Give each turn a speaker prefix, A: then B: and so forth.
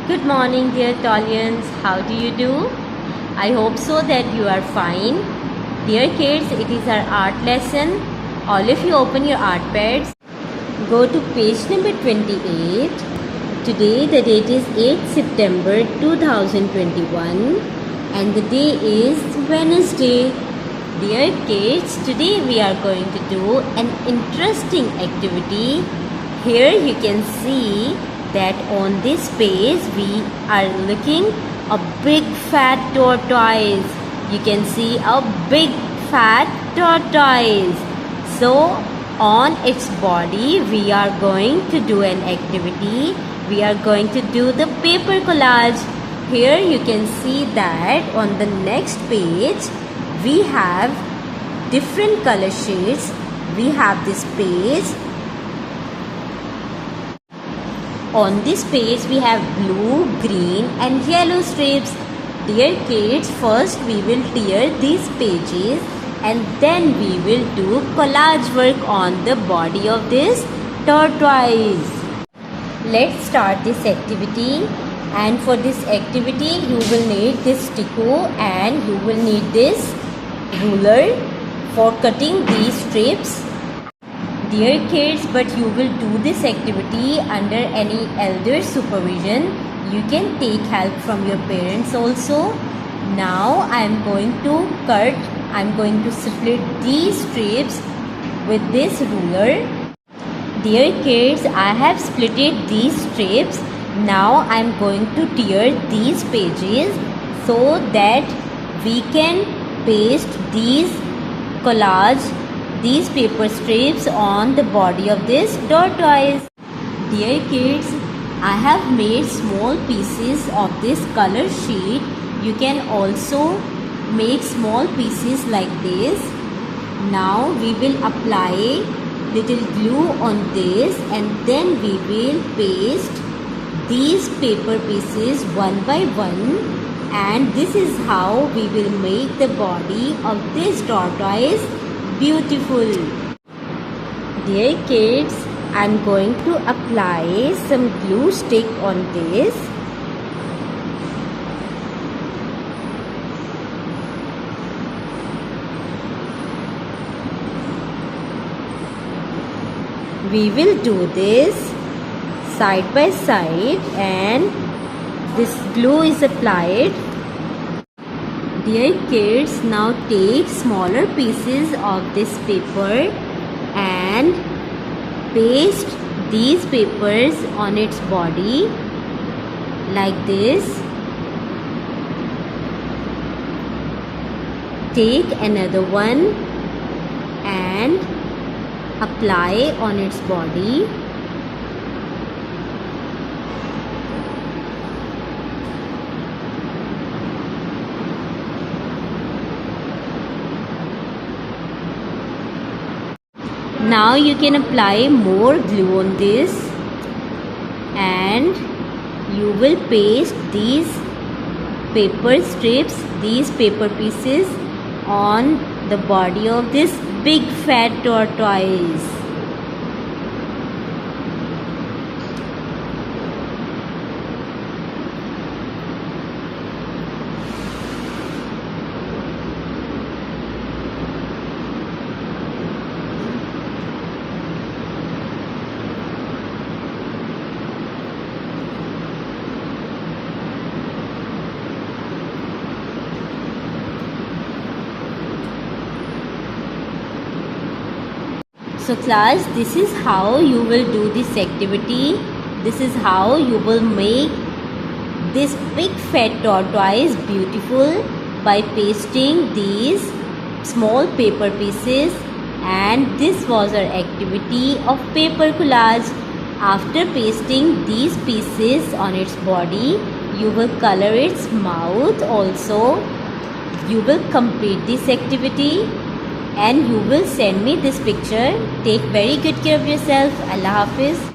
A: Good morning, dear Tolians. How do you do? I hope so that you are fine. Dear kids, it is our art lesson. All of you open your art pads. Go to page number 28. Today the date is 8th September 2021 and the day is Wednesday. Dear kids, today we are going to do an interesting activity. Here you can see that on this page we are looking a big fat tortoise. You can see a big fat tortoise. So on its body we are going to do an activity. We are going to do the paper collage. Here you can see that on the next page we have different color shades. We have this page. On this page we have blue, green and yellow strips. Dear kids, first we will tear these pages and then we will do collage work on the body of this tortoise. Let's start this activity, and for this activity you will need this sticko and you will need this ruler for cutting these strips. Dear kids, but you will do this activity under any elder supervision. You can take help from your parents also. Now I am going to split these strips with this ruler. Dear kids, I have splitted these strips. Now I am going to tear these pages so that we can paste these paper strips on the body of this tortoise. Dear kids, I have made small pieces of this color sheet. You can also make small pieces like this. Now we will apply little glue on this and then we will paste these paper pieces one by one, and this is how we will make the body of this tortoise beautiful. Dear kids, I am going to apply some glue stick on this. We will do this side by side and this glue is applied. Dear kids, now take smaller pieces of this paper and paste these papers on its body like this. Take another one and apply on its body. Now you can apply more glue on this and you will paste these paper strips, these paper pieces on the body of this big fat tortoise. So class, this is how you will do this activity. This is how you will make this big fat tortoise beautiful by pasting these small paper pieces, and this was our activity of paper collage. After pasting these pieces on its body, you will color its mouth also. You will complete this activity and you will send me this picture. Take very good care of yourself. Allah Hafiz.